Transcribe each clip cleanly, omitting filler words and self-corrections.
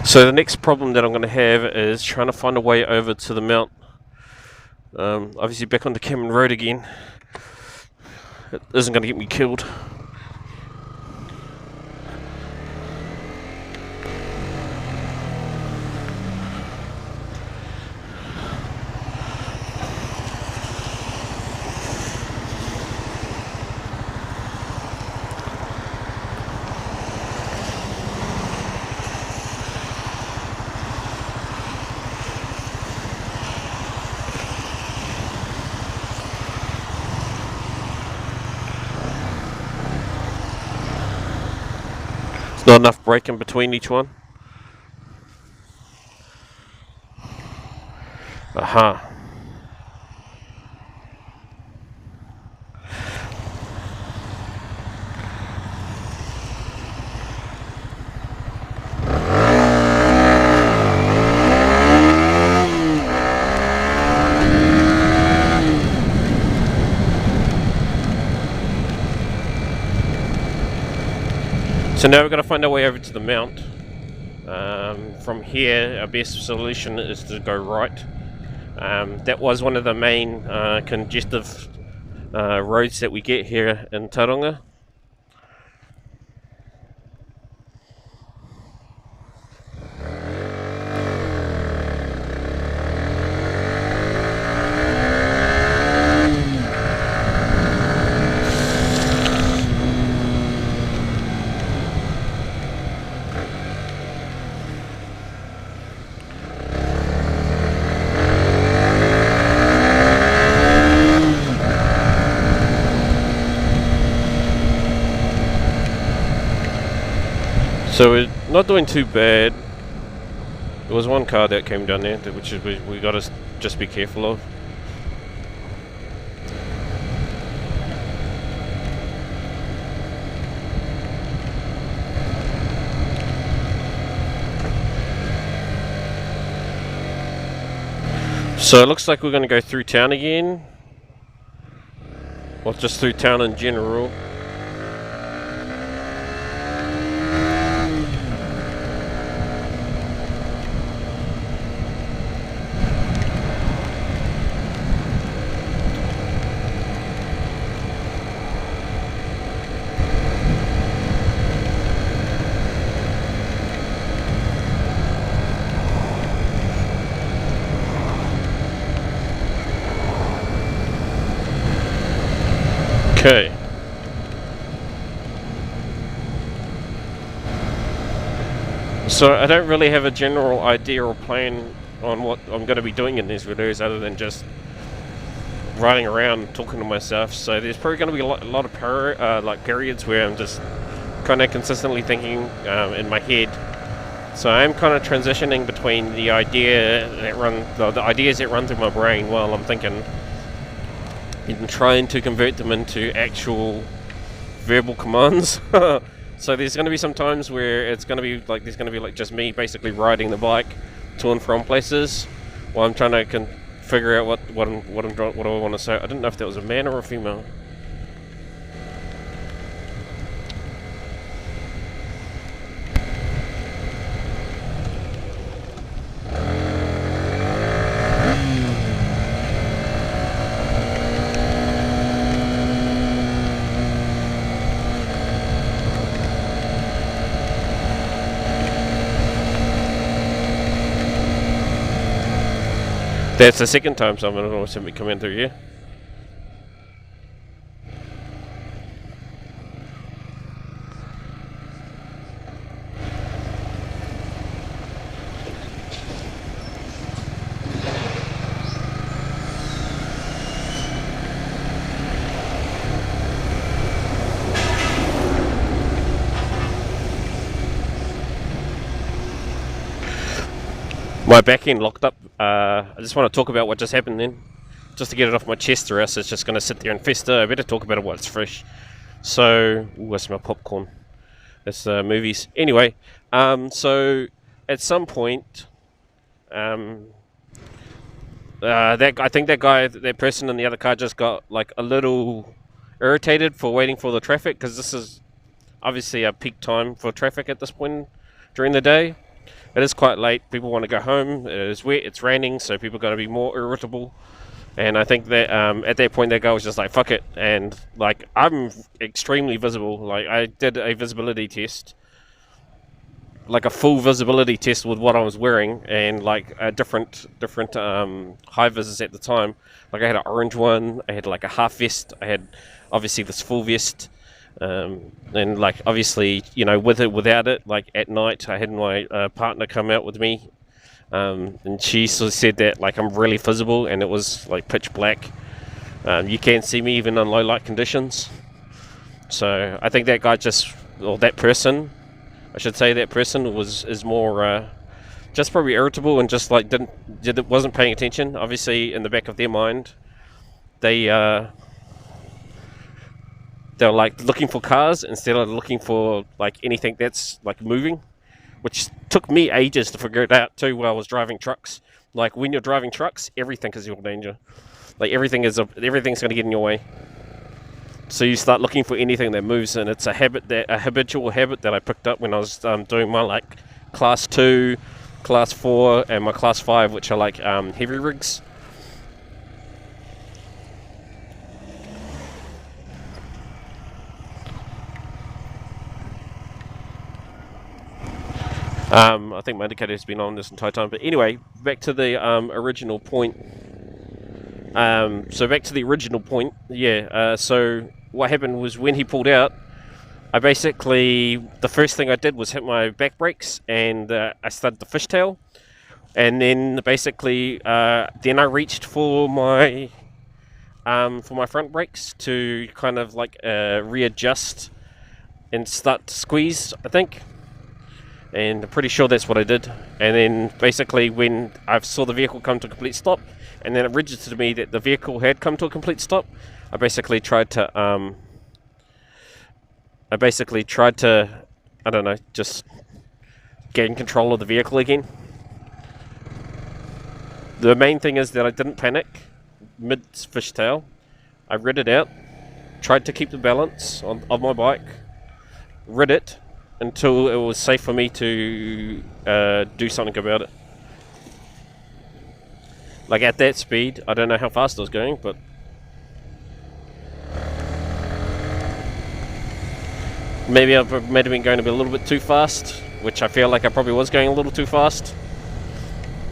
So the next problem that I'm going to have is trying to find a way over to the mount. Obviously back on the Cameron Road again. It isn't going to get me killed. There's not enough break in between each one. Aha. So now we've got to find our way over to the mount. From here, our best solution is to go right. That was one of the main congestive roads that we get here in Tauranga. So we're not doing too bad. There was one car that came down there, which we got to just be careful of. So it looks like we're going to go through town again, or just through town in general. Okay. So I don't really have a general idea or plan on what I'm going to be doing in these videos other than just riding around talking to myself. So there's probably going to be a lot of periods where I'm just kind of consistently thinking in my head. So I'm kind of transitioning between the ideas that run through my brain while I'm thinking, and trying to convert them into actual verbal commands. So there's going to be some times where it's going to be like just me basically riding the bike to and from places while I'm trying to figure out what I want to say. I didn't know if that was a man or a female. That's the second time someone will send me come in through here. My back end locked up. I just want to talk about what just happened then, just to get it off my chest, or else it's just going to sit there and fester. I better talk about it while it's fresh. So, ooh, I smell popcorn. That's movies. Anyway, so at some point, I think that person in the other car just got like a little irritated for waiting for the traffic, because this is obviously a peak time for traffic at this point during the day. it is quite late. People want to go home. It is wet. It's raining, so people are going to be more irritable. And I think that at that point, that guy was just like, "Fuck it," and like I'm extremely visible. Like I did a visibility test, like a full visibility test with what I was wearing, and like different high vises at the time. Like I had an orange one, I had like a half vest, I had obviously this full vest, and like obviously with it without it. Like at night, I had my partner come out with me, and she sort of said that like I'm really visible, and it was like pitch black. You can't see me even in low light conditions. So I think that guy or that person, I should say, that person is more just probably irritable and just like wasn't paying attention. Obviously, in the back of their mind, they're like looking for cars instead of looking for like anything that's like moving, which took me ages to figure it out too while I was driving trucks. Like when you're driving trucks, everything is your danger. Like everything's going to get in your way. So you start looking for anything that moves, and it's a habitual habit that I picked up when I was doing my like class 2, class 4, and my class 5, which are like heavy rigs. I think my indicator has been on this entire time, but anyway, back to the original point. So back to the original point. Yeah. So what happened was when he pulled out, the first thing I did was hit my back brakes, and I started the fishtail, and then basically then I reached for my front brakes to kind of like readjust and start to squeeze, I think. And I'm pretty sure that's what I did. And then basically when I saw the vehicle come to a complete stop, and then it registered to me that the vehicle had come to a complete stop, I basically tried to I don't know, just gain control of the vehicle again. The main thing is that I didn't panic mid fishtail. I rid it out, tried to keep the balance of my bike, rid it until it was safe for me to do something about it. Like at that speed, I don't know how fast I was going, but maybe I might have been going to be a little bit too fast, which I feel like I probably was going a little too fast,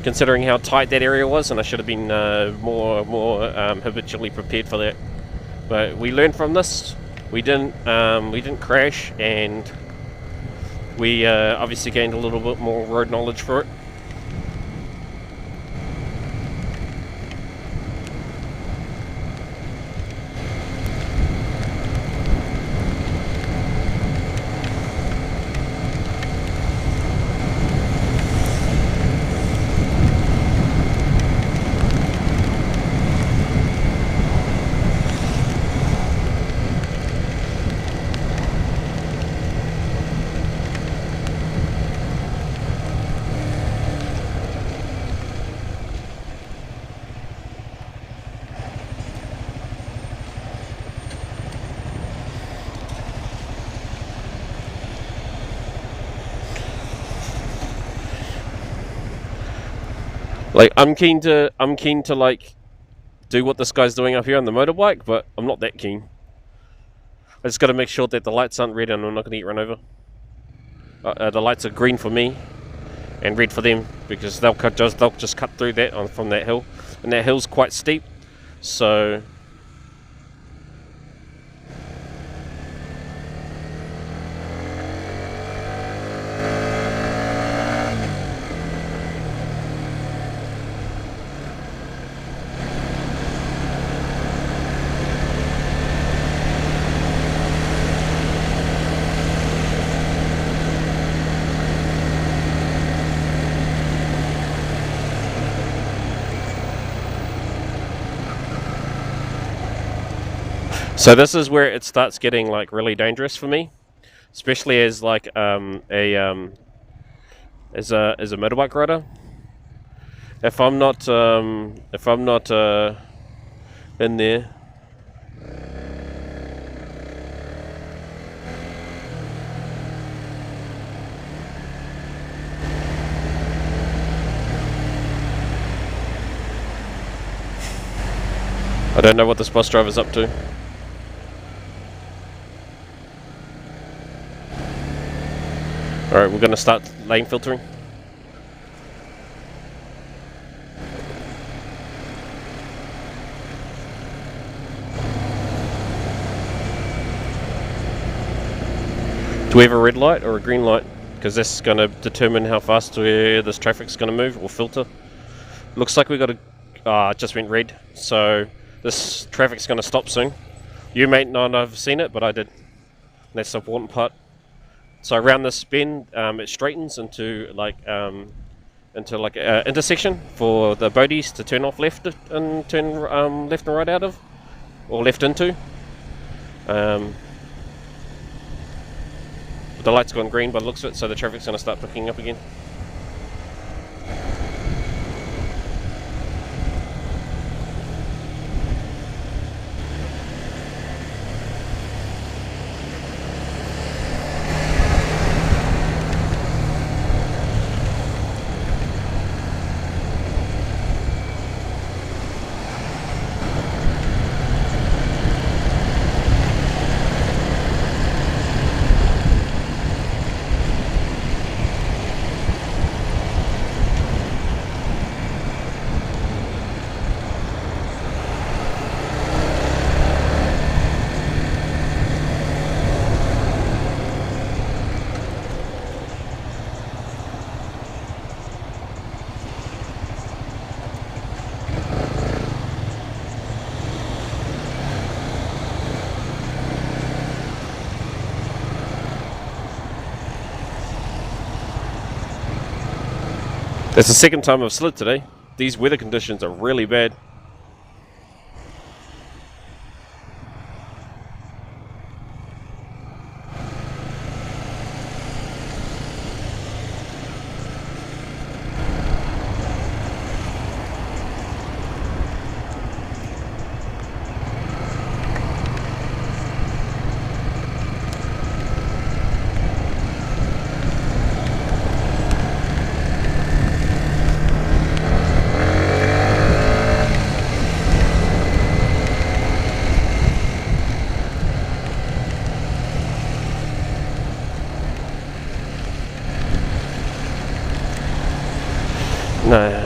considering how tight that area was, and I should have been more habitually prepared for that. But we learned from this. We didn't crash, and we obviously gained a little bit more road knowledge for it. Like I'm keen to like do what this guy's doing up here on the motorbike, but I'm not that keen. I just got to make sure that the lights aren't red and I'm not going to get run over. The lights are green for me and red for them, because they'll just cut through that from that hill, and that hill's quite steep, so. So this is where it starts getting like really dangerous for me, especially as like as a motorbike rider. If I'm not in there. I don't know what this bus driver's up to. Alright, we're going to start lane filtering. Do we have a red light or a green light? Because this is going to determine how fast this traffic's going to move or filter. Looks like we got a... it just went red. So this traffic's going to stop soon. You may not have seen it, but I did. That's the important part. So around this bend, it straightens into like an intersection for the bogies to turn off left and turn left and right out of, or left into. The light's gone green by the looks of it, so the traffic's going to start picking up again. It's the second time I've slid today. These weather conditions are really bad. No.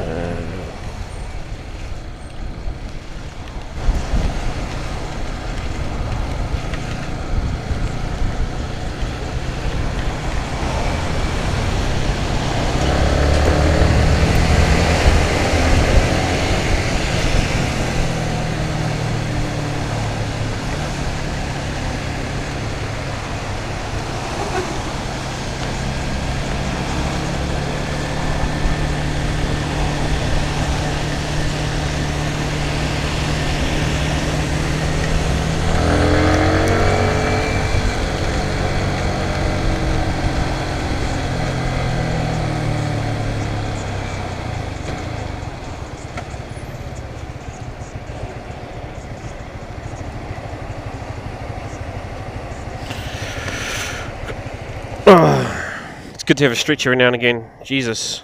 It's good to have a stretch every now and again. Jesus.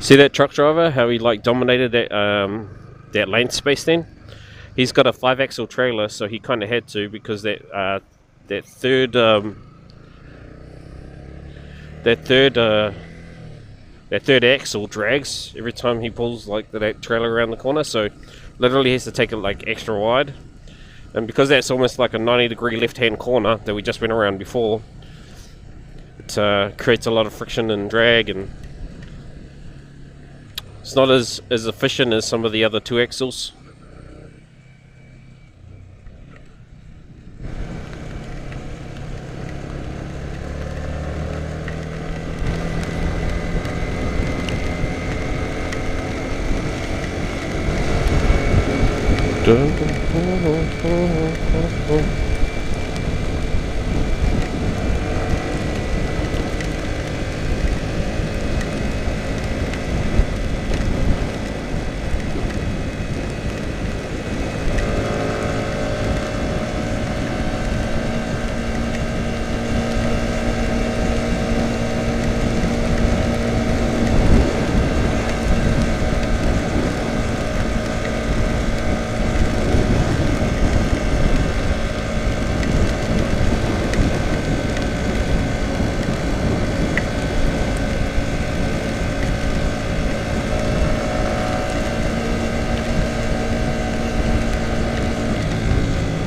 See that truck driver? How he like dominated that lane space then? He's got a 5-axle trailer, so he kind of had to, because that third axle drags every time he pulls like that trailer around the corner. So literally he has to take it like extra wide, and because that's almost like a 90-degree left-hand corner that we just went around before, it creates a lot of friction and drag, and it's not as efficient as some of the other 2 axles.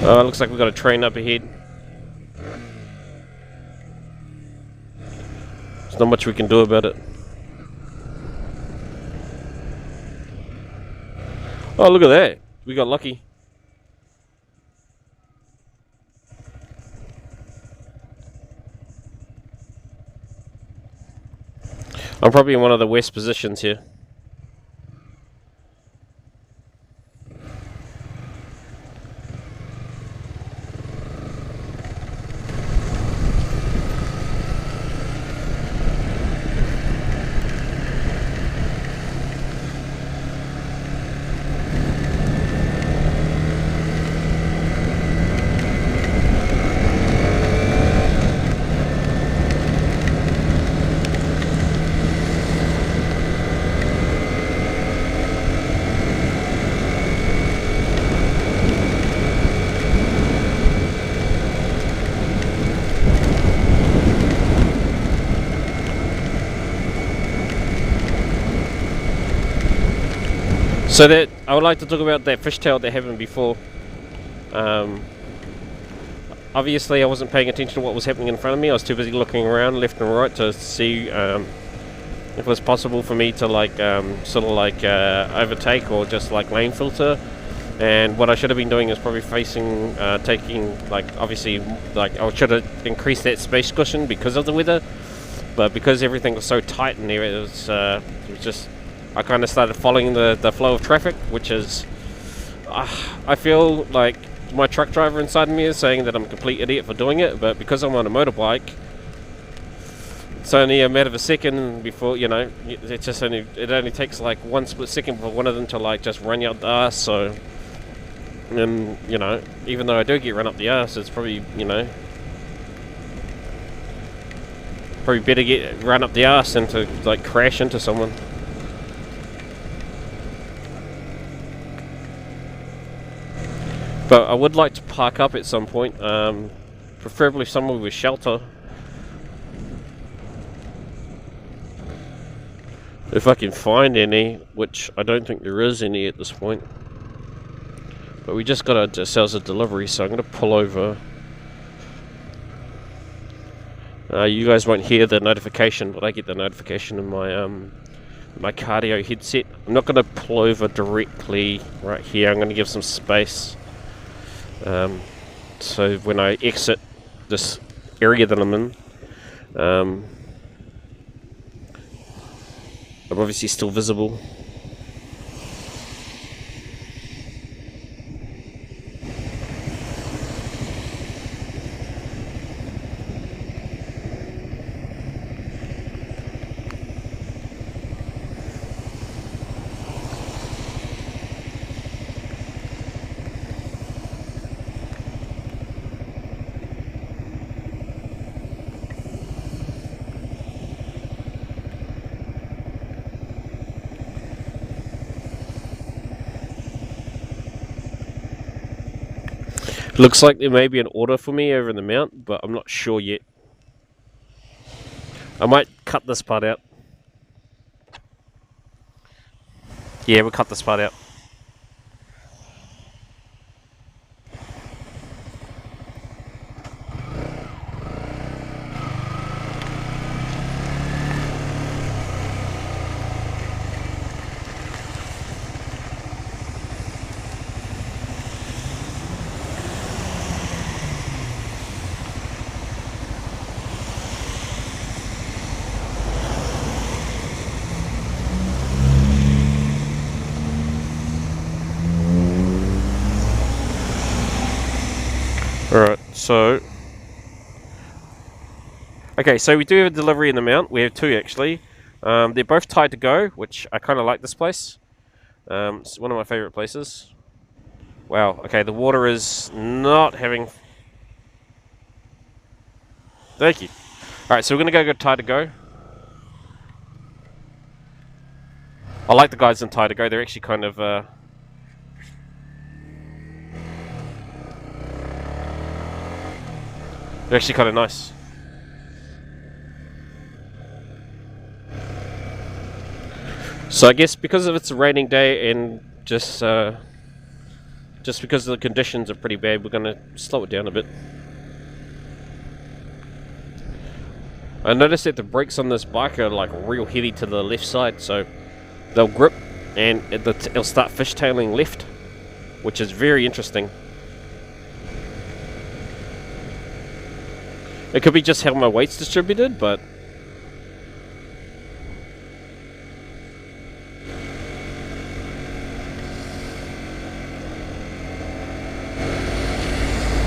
Oh, looks like we've got a train up ahead. There's not much we can do about it. Oh, look at that. We got lucky. I'm probably in one of the west positions here. So that I would like to talk about that fishtail that happened before. Obviously, I wasn't paying attention to what was happening in front of me. I was too busy looking around left and right to see if it was possible for me to overtake or just like lane filter. And what I should have been doing is probably facing, obviously I should have increased that space cushion because of the weather. But because everything was so tight in there, it was just. I kind of started following the flow of traffic, which is, I feel like my truck driver inside of me is saying that I'm a complete idiot for doing it, but because I'm on a motorbike, it's only a matter of a second before, it only takes like one split second for one of them to like just run you up the arse. So, and even though I do get run up the arse, it's probably, probably better get run up the arse than to like crash into someone. But I would like to park up at some point, preferably somewhere with shelter. If I can find any, which I don't think there is any at this point. But we just got ourselves a delivery, so I'm going to pull over. You guys won't hear the notification, but I get the notification in my cardio headset. I'm not going to pull over directly right here. I'm going to give some space. So when I exit this area that I'm in, I'm obviously still visible. Looks like there may be an order for me over in the mount, but I'm not sure yet. I might cut this part out. Yeah, we'll cut this part out. Alright, so... Okay, so we do have a delivery in the mount. We have two, actually. They're both tied to go, which I kind of like this place. It's one of my favourite places. Wow, okay, the water is not having... Thank you. Alright, so we're going to go tie to go. I like the guys in tie to go. They're actually kind of... They're actually kind of nice. So I guess because of it's a raining day and just because the conditions are pretty bad, we're going to slow it down a bit. I noticed that the brakes on this bike are like real heavy to the left side, so they'll grip and it'll start fishtailing left, which is very interesting. It could be just how my weight's distributed, but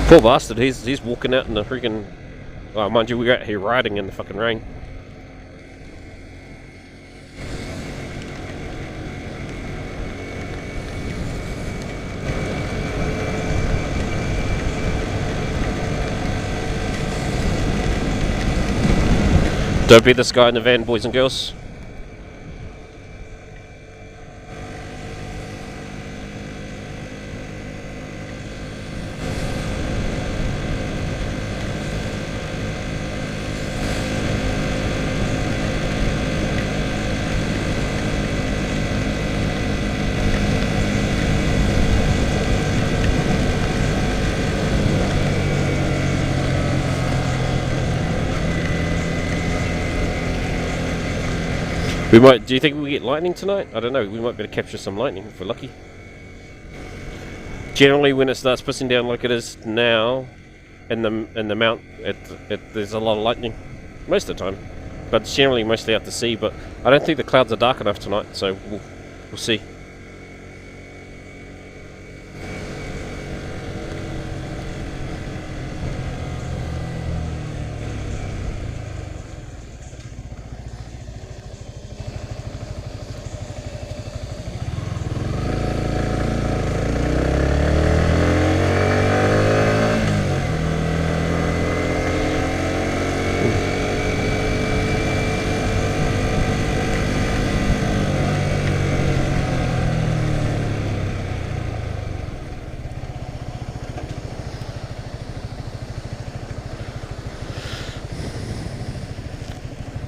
poor bastard, he's walking out in the freaking... Oh, mind you, we're out here riding in the fucking rain. Don't be this guy in the van, boys and girls. We might. Do you think we'll get lightning tonight? I don't know. We might be able to capture some lightning if we're lucky. Generally, when it starts pissing down like it is now, in the mount, there's a lot of lightning most of the time. But it's generally mostly out to sea. But I don't think the clouds are dark enough tonight, so we'll see.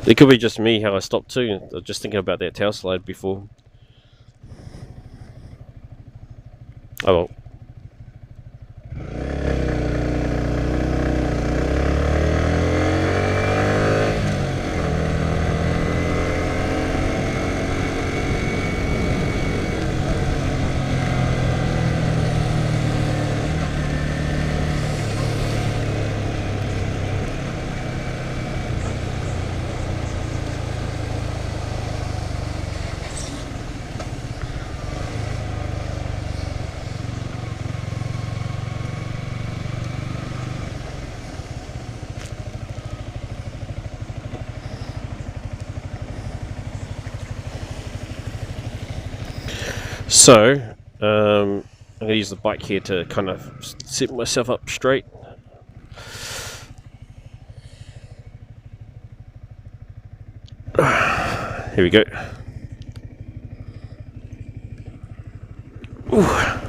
It could be just me how I stopped too. I was just thinking about that tail slide before. Oh well. So, I'm going to use the bike here to kind of set myself up straight. Here we go. Ooh.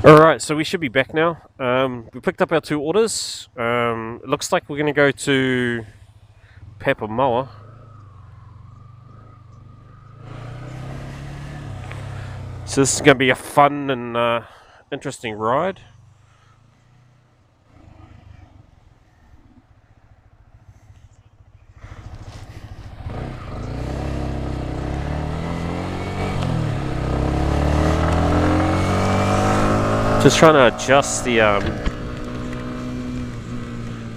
Alright, so we should be back now. We picked up our two orders. It looks like we're going to go to Papamoa. So this is going to be a fun and interesting ride. Just trying to adjust the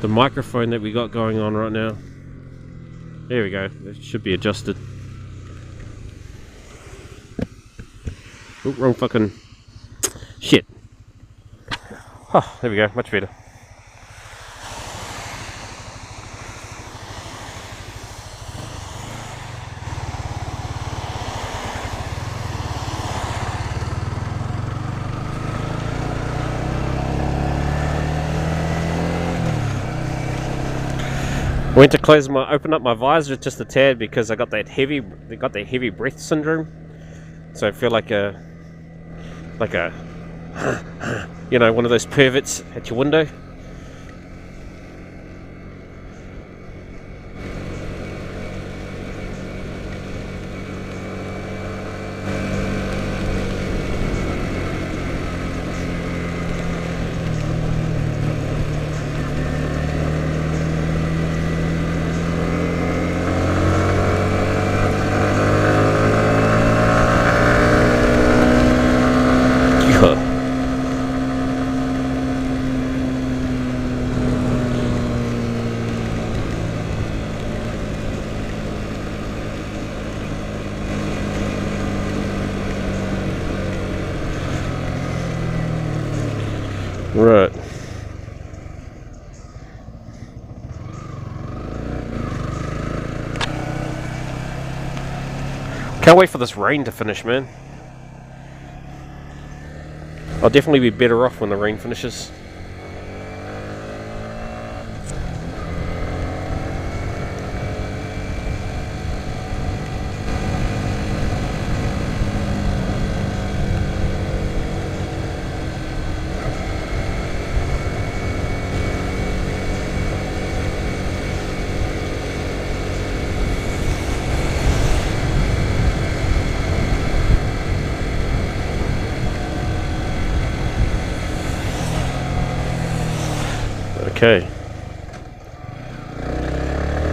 microphone that we got going on right now. There we go. It should be adjusted. Oh, wrong fucking shit. Oh, there we go. Much better. I went to open up my visor just a tad because I got that heavy breath syndrome. So I feel like a you know, one of those perverts at your window. Right. Can't wait for this rain to finish, man. I'll definitely be better off when the rain finishes. Okay.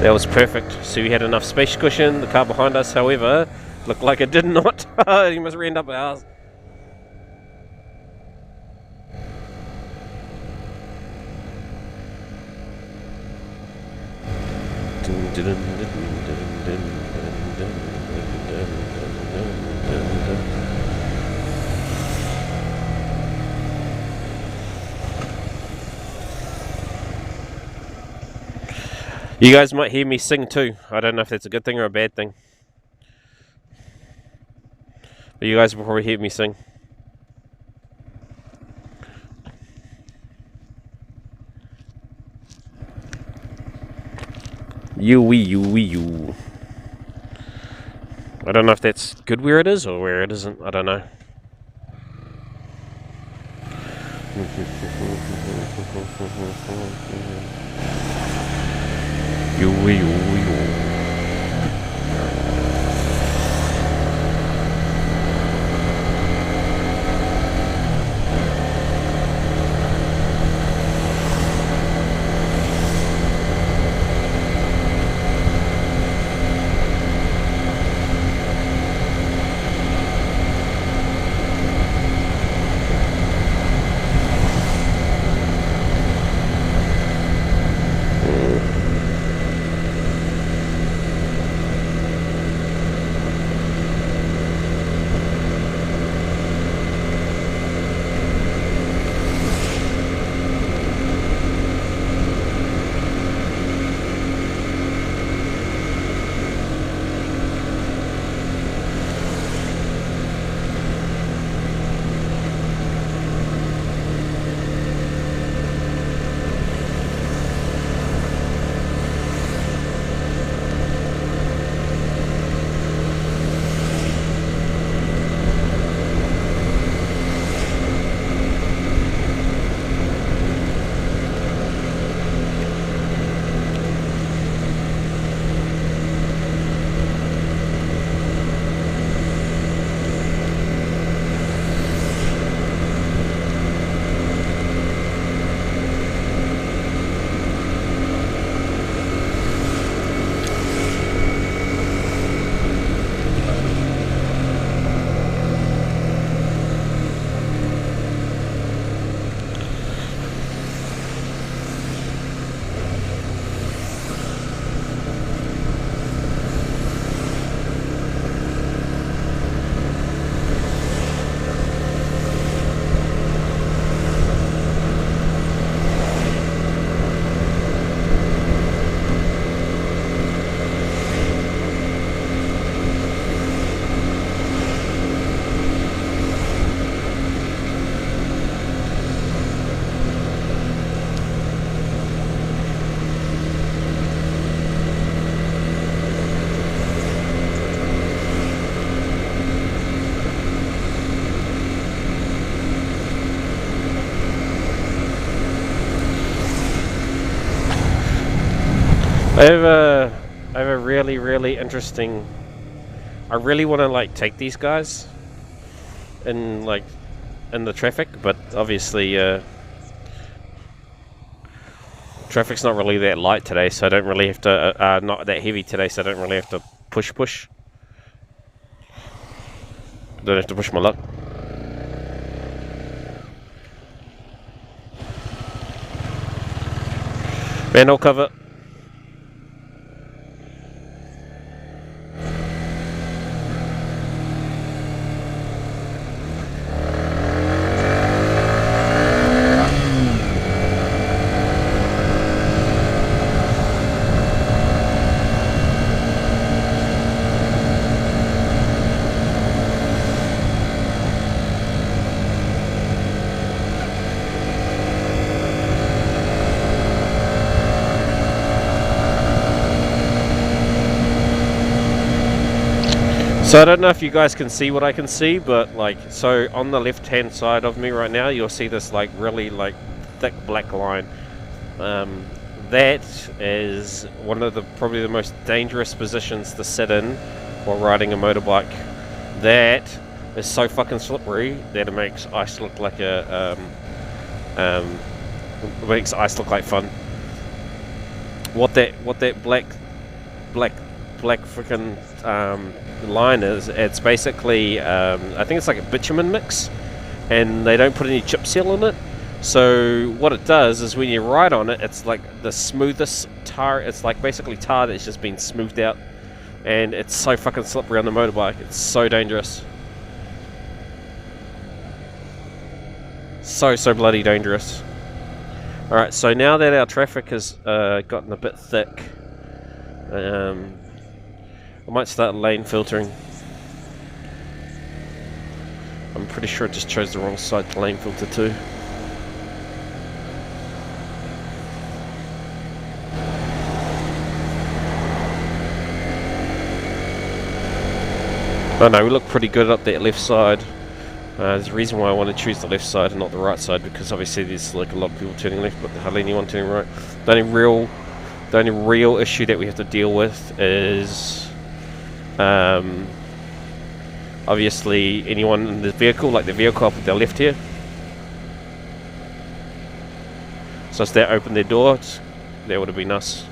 That was perfect. So we had enough space cushion. The car behind us, however, looked like it did not. He must end up ours. You guys might hear me sing too. I don't know if that's a good thing or a bad thing. But you guys will probably hear me sing. You. I don't know if that's good where it is or where it isn't. I don't know. You. I have a really interesting. I really want to like take these guys in like in the traffic, but obviously traffic's not really that light today, so I don't really have to. Not that heavy today, so I don't really have to push. Don't have to push my luck. Manhole cover. So I don't know if you guys can see what I can see, but like, so on the left hand side of me right now, you'll see this like really like thick black line. That is one of the probably the most dangerous positions to sit in while riding a motorbike. That is so fucking slippery that it makes ice look like a makes ice look like fun. What that black freaking line is, it's basically I think it's like a bitumen mix, and they don't put any chip seal in it. So what it does is when you ride on it, it's like the smoothest tar. It's like basically tar that's just been smoothed out, and it's so fucking slippery on the motorbike. It's so dangerous. So bloody dangerous. Alright, so now that our traffic has gotten a bit thick, I might start lane filtering. I'm pretty sure it just chose the wrong side to lane filter too. Oh no, we look pretty good up that left side. There's a reason why I want to choose the left side and not the right side, because obviously there's like a lot of people turning left but hardly anyone turning right. The only real issue that we have to deal with is obviously anyone in the vehicle, like the vehicle up at their left here. So if they open their door, that would have been us.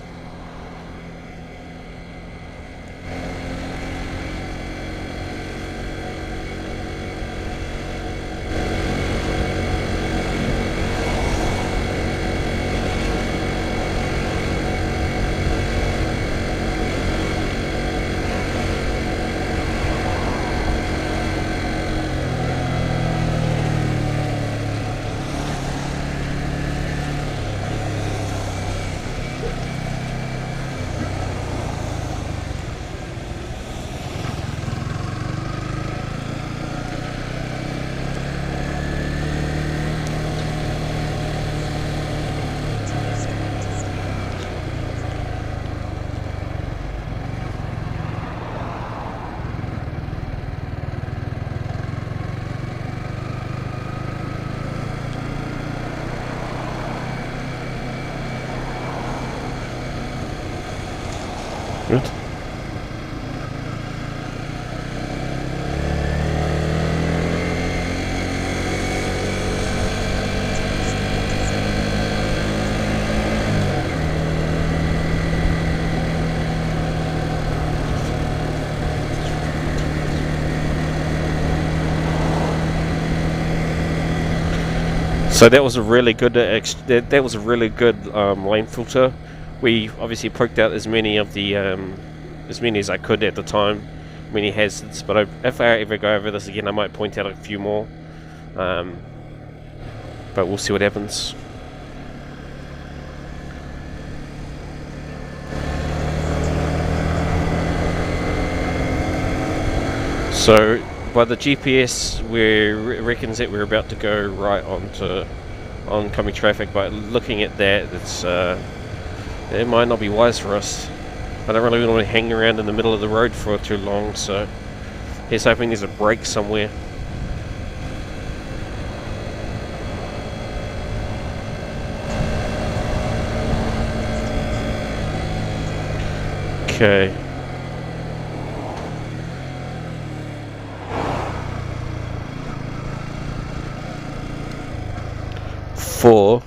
Good. So that was a really good that was a really good lane filter. We obviously poked out as many of the as many as I could at the time, many hazards. But if I ever go over this again, I might point out a few more. But we'll see what happens. So by the GPS, reckons that we're about to go right onto oncoming traffic. But looking at that, it's it might not be wise for us. I don't really want to hang around in the middle of the road for too long, so here's hoping there's a break somewhere. Okay. Four.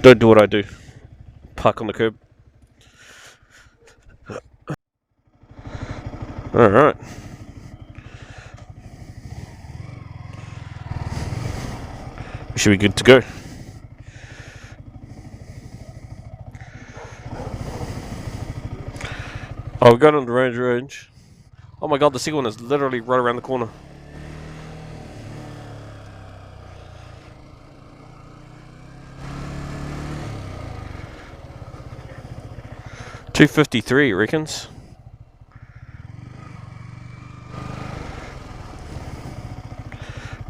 Don't do what I do. Park on the curb. Alright. We should be good to go. Oh, we're going on the range. Oh my god, the second one is literally right around the corner. $253, it reckons.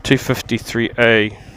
$253A.